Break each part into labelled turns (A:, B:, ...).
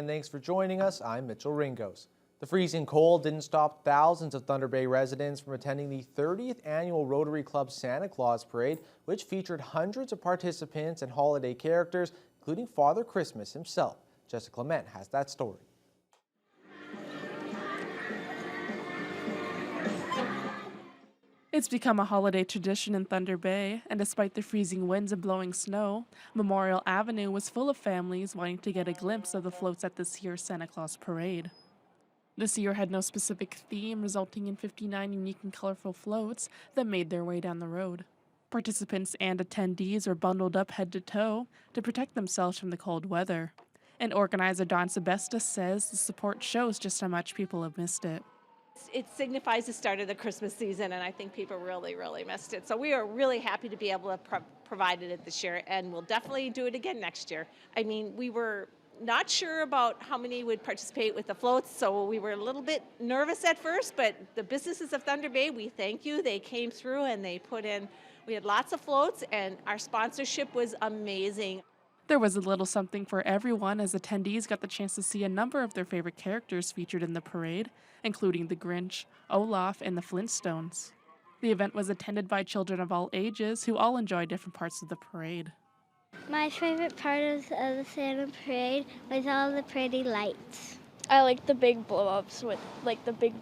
A: and thanks for joining us. I'm Mitchell Ringos. The freezing cold didn't stop thousands of Thunder Bay residents from attending the 30th annual Rotary Club Santa Claus Parade, which featured hundreds of participants and holiday characters, including Father Christmas himself. Jessica Clement has that story.
B: It's become a holiday tradition in Thunder Bay, and despite the freezing winds and blowing snow, Memorial Avenue was full of families wanting to get a glimpse of the floats at this year's Santa Claus Parade. This year had no specific theme, resulting in 59 unique and colorful floats that made their way down the road. Participants and attendees were bundled up head to toe to protect themselves from the cold weather. And organizer Don Sebestos says the support shows just how much people have missed it.
C: It signifies the start of the Christmas season, and I think people really missed it. So we are really happy to be able to provide it this year, and we'll definitely do it again next year. I mean, we were not sure about how many would participate with the floats, so we were a little bit nervous at first, but the businesses of Thunder Bay, we thank you. They came through and they put in, we had lots of floats, and our sponsorship was amazing.
B: There was a little something for everyone as attendees got the chance to see a number of their favorite characters featured in the parade, including the Grinch, Olaf, and the Flintstones. The event was attended by children of all ages who all enjoyed different parts of the parade.
D: My favorite part of the Santa Parade was all the pretty lights.
E: I like the big blow-ups with like the big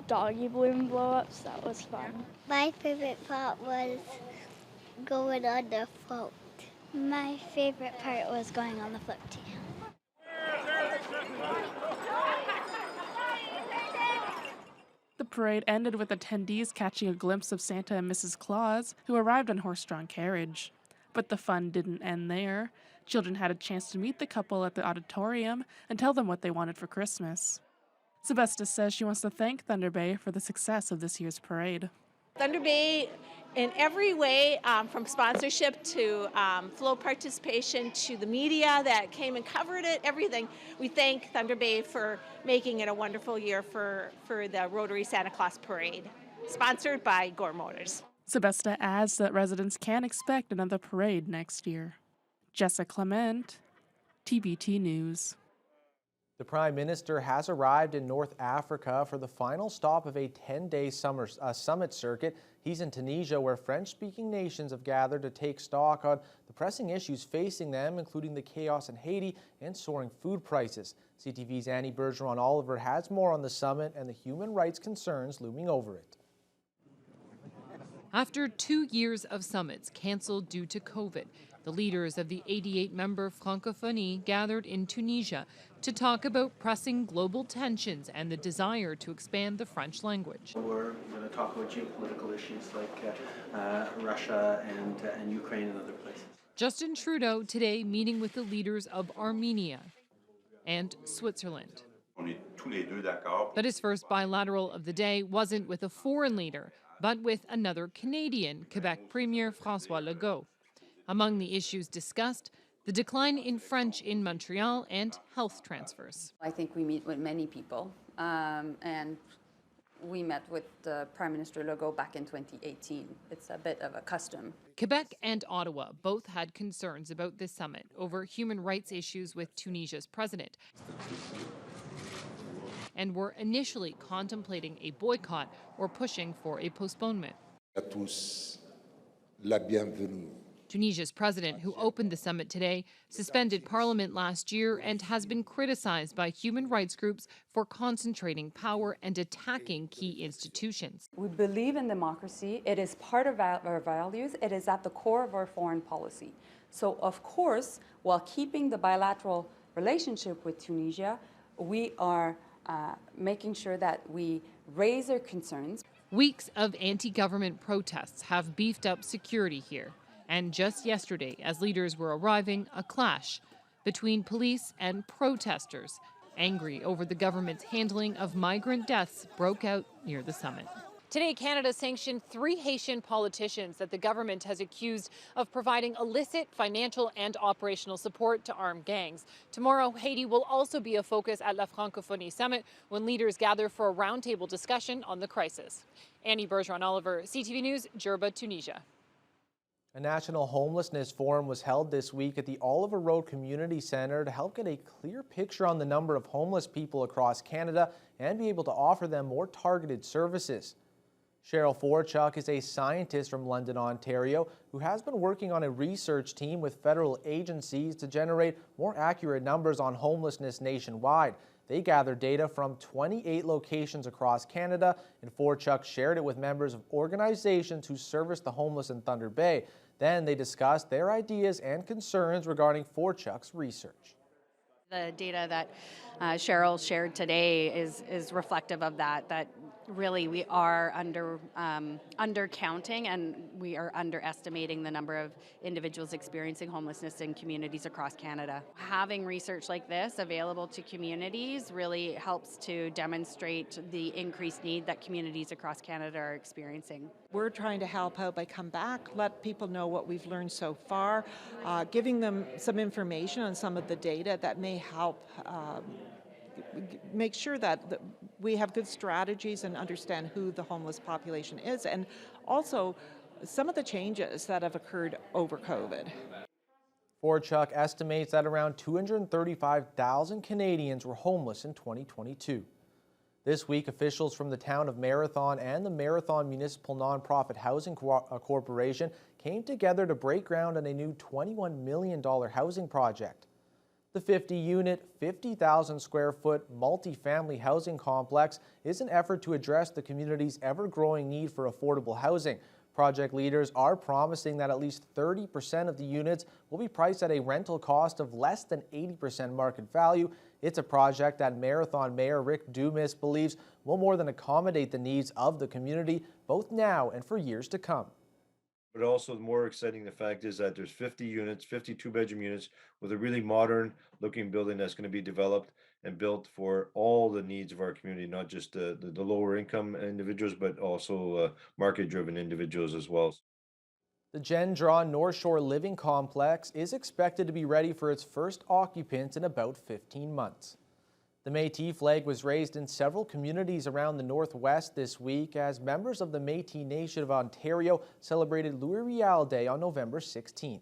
E: doggy balloon blow-ups. That was fun.
D: My favorite part was going on the float. My favorite part was going on the float too.
B: The parade ended with attendees catching a glimpse of Santa and Mrs. Claus, who arrived on horse-drawn carriage. But the fun didn't end there. Children had a chance to meet the couple at the auditorium and tell them what they wanted for Christmas. Sebestos says she wants to thank Thunder Bay for the success of this year's parade.
C: Thunder Bay, in every way, from sponsorship to float participation to the media that came and covered it, everything. We thank Thunder Bay for making it a wonderful year for the Rotary Santa Claus Parade, sponsored by Gore Motors.
B: Sebestos adds that residents can expect another parade next year. Jessica Clement, TBT News.
A: The Prime Minister has arrived in North Africa for the final stop of a 10-day summit circuit. He's in Tunisia, where French-speaking nations have gathered to take stock on the pressing issues facing them, including the chaos in Haiti and soaring food prices. CTV's Annie Bergeron-Oliver has more on the summit and the human rights concerns looming over it.
F: After 2 years of summits canceled due to COVID, the leaders of the 88-member Francophonie gathered in Tunisia to talk about pressing global tensions and the desire to expand the French language.
G: We're going to talk about geopolitical issues like Russia and Ukraine and other places.
F: Justin Trudeau today meeting with the leaders of Armenia and Switzerland. But his first bilateral of the day wasn't with a foreign leader, but with another Canadian, Quebec Premier François Legault. Among the issues discussed, the decline in French in Montreal and health transfers.
H: I think we meet with many people, and we met with Prime Minister Legault back in 2018. It's a bit of a custom.
F: Quebec and Ottawa both had concerns about this summit over human rights issues with Tunisia's president, and were initially contemplating a boycott or pushing for a postponement.
I: À tous, la bienvenue.
F: Tunisia's president, who opened the summit today, suspended parliament last year and has been criticized by human rights groups for concentrating power and attacking key institutions.
H: We believe in democracy. It is part of our values. It is at the core of our foreign policy. So, of course, while keeping the bilateral relationship with Tunisia, we are making sure that we raise our concerns.
F: Weeks of anti-government protests have beefed up security here. And just yesterday, as leaders were arriving, a clash between police and protesters, angry over the government's handling of migrant deaths, broke out near the summit. Today, Canada sanctioned 3 Haitian politicians that the government has accused of providing illicit financial and operational support to armed gangs. Tomorrow, Haiti will also be a focus at La Francophonie Summit when leaders gather for a roundtable discussion on the crisis. Annie Bergeron-Oliver, CTV News, Djerba, Tunisia.
A: A national homelessness forum was held this week at the Oliver Road Community Centre to help get a clear picture on the number of homeless people across Canada and be able to offer them more targeted services. Cheryl Forchuk is a scientist from London, Ontario, who has been working on a research team with federal agencies to generate more accurate numbers on homelessness nationwide. They gathered data from 28 locations across Canada, and Forchuk shared it with members of organizations who service the homeless in Thunder Bay. Then they discussed their ideas and concerns regarding Forchuk's research.
J: The data that Cheryl shared today is reflective of that really we are undercounting and we are underestimating the number of individuals experiencing homelessness in communities across Canada. Having research like this available to communities really helps to demonstrate the increased need that communities across Canada are experiencing.
K: We're trying to help out by come back, let people know what we've learned so far, giving them some information on some of the data that may help make sure that we have good strategies and understand who the homeless population is, and also some of the changes that have occurred over COVID.
A: Forchuk estimates that around 235,000 Canadians were homeless in 2022. This week, officials from the town of Marathon and the Marathon Municipal Nonprofit Housing Corporation came together to break ground on a new $21 million housing project. The 50-unit, 50,000 square foot multi-family housing complex is an effort to address the community's ever-growing need for affordable housing. Project leaders are promising that at least 30% of the units will be priced at a rental cost of less than 80% market value. It's a project that Marathon Mayor Rick Dumas believes will more than accommodate the needs of the community, both now and for years to come.
L: But also more exciting, the fact is that there's 50 units, 52 bedroom units with a really modern looking building that's going to be developed and built for all the needs of our community, not just the lower income individuals, but also market driven individuals as well.
A: The Jen Draw North Shore Living Complex is expected to be ready for its first occupants in about 15 months. The Métis flag was raised in several communities around the Northwest this week as members of the Métis Nation of Ontario celebrated Louis Riel Day on November 16th.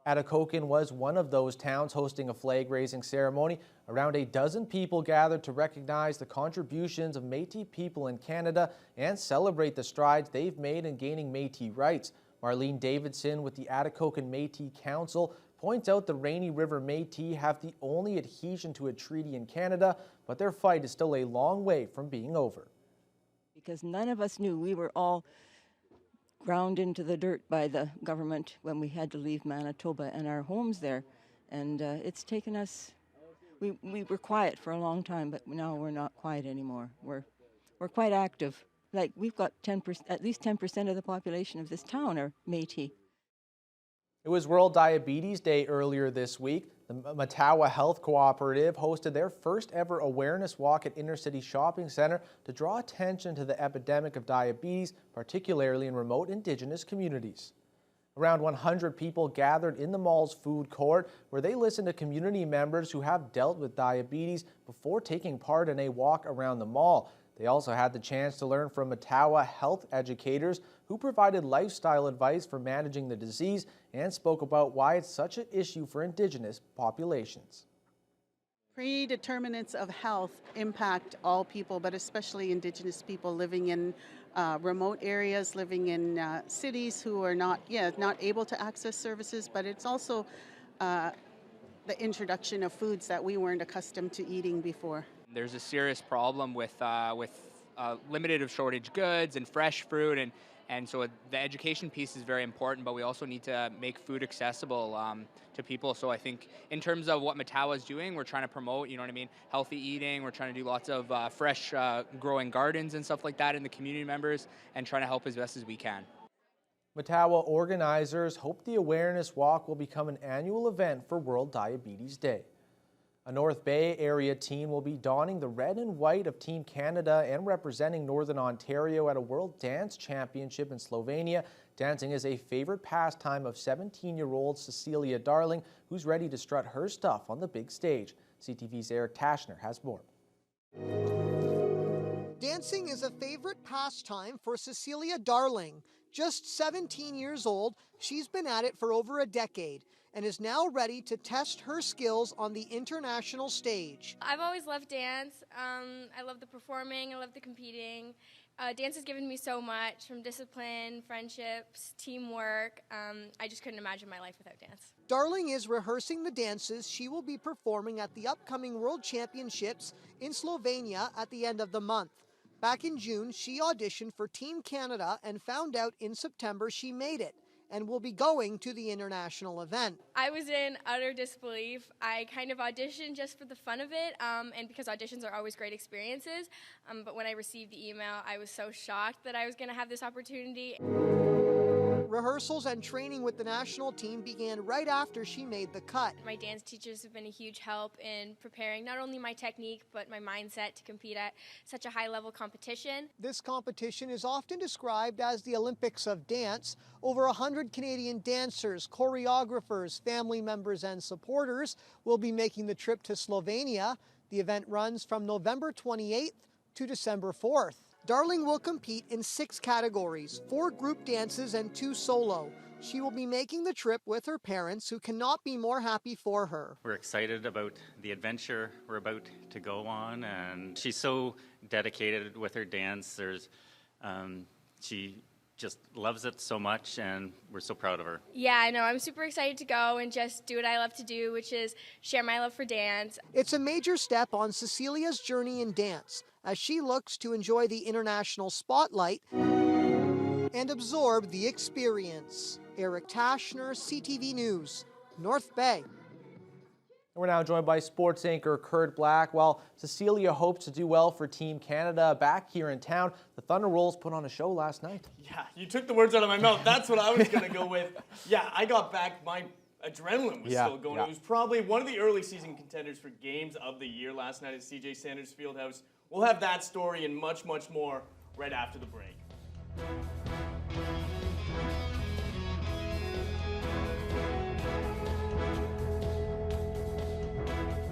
A: Atikokan was one of those towns hosting a flag-raising ceremony. Around a dozen people gathered to recognize the contributions of Métis people in Canada and celebrate the strides they've made in gaining Métis rights. Marlene Davidson with the Atikokan Métis Council points out the Rainy River Métis have the only adhesion to a treaty in Canada, but their fight is still a long way from being over.
M: Because none of us knew. We were all ground into the dirt by the government when we had to leave Manitoba and our homes there. And it's taken us, we were quiet for a long time, but now we're not quiet anymore. We're quite active. Like we've got 10%, at least 10% of the population of this town are Métis.
A: It was World Diabetes Day earlier this week. The Mattawa Health Cooperative hosted their first ever awareness walk at Inner City Shopping Centre to draw attention to the epidemic of diabetes, particularly in remote Indigenous communities. Around 100 people gathered in the mall's food court where they listened to community members who have dealt with diabetes before taking part in a walk around the mall. They also had the chance to learn from Mattawa health educators who provided lifestyle advice for managing the disease and spoke about why it's such an issue for Indigenous populations.
N: Predeterminants of health impact all people, but especially Indigenous people living in remote areas, living in cities who are not able to access services, but it's also the introduction of foods that we weren't accustomed to eating before.
O: There's a serious problem with limited of shortage goods and fresh fruit, and so the education piece is very important, but we also need to make food accessible to people. So I think in terms of what Mattawa is doing, we're trying to promote, healthy eating. We're trying to do lots of fresh growing gardens and stuff like that in the community members and trying to help as best as we can.
A: Mattawa organizers hope the awareness walk will become an annual event for World Diabetes Day. A North Bay area team will be donning the red and white of Team Canada and representing Northern Ontario at a World Dance Championship in Slovenia. Dancing is a favorite pastime of 17-year-old Cecilia Darling, who's ready to strut her stuff on the big stage. CTV's Eric Tashner has more.
P: Dancing is a favorite pastime for Cecilia Darling. Just 17 years old, she's been at it for over a decade and is now ready to test her skills on the international stage.
Q: I've always loved dance. I love the performing, I love the competing. Dance has given me so much, from discipline, friendships, teamwork. I just couldn't imagine my life without dance.
P: Darling is rehearsing the dances she will be performing at the upcoming World Championships in Slovenia at the end of the month. Back in June, she auditioned for Team Canada and found out in September she made it and will be going to the international event.
Q: I was in utter disbelief. I kind of auditioned just for the fun of it, and because auditions are always great experiences. But when I received the email, I was so shocked that I was going to have this opportunity.
P: Rehearsals and training with the national team began right after she made the cut.
Q: My dance teachers have been a huge help in preparing not only my technique, but my mindset to compete at such a high-level competition.
P: This competition is often described as the Olympics of dance. Over 100 Canadian dancers, choreographers, family members, and supporters will be making the trip to Slovenia. The event runs from November 28th to December 4th. Darling will compete in 6 categories, 4 group dances and 2 solo. She will be making the trip with her parents, who cannot be more happy for her.
R: We're excited about the adventure we're about to go on, and she's so dedicated with her dance. She just loves it so much, and we're so proud of her.
Q: Yeah, I know. I'm super excited to go and just do what I love to do, which is share my love for dance.
P: It's a major step on Cecilia's journey in dance, as she looks to enjoy the international spotlight and absorb the experience. Eric Tashner, CTV News, North Bay.
A: We're now joined by sports anchor Kurt Black. While Cecilia hopes to do well for Team Canada back here in town, the Thunder Rolls put on a show last night.
S: Yeah, you took the words out of my mouth. That's what I was going to go with. Yeah, I got back. My adrenaline was still going. It was probably one of the early season contenders for games of the year last night at CJ Sanders Fieldhouse. We'll have that story and much, much more right after the break.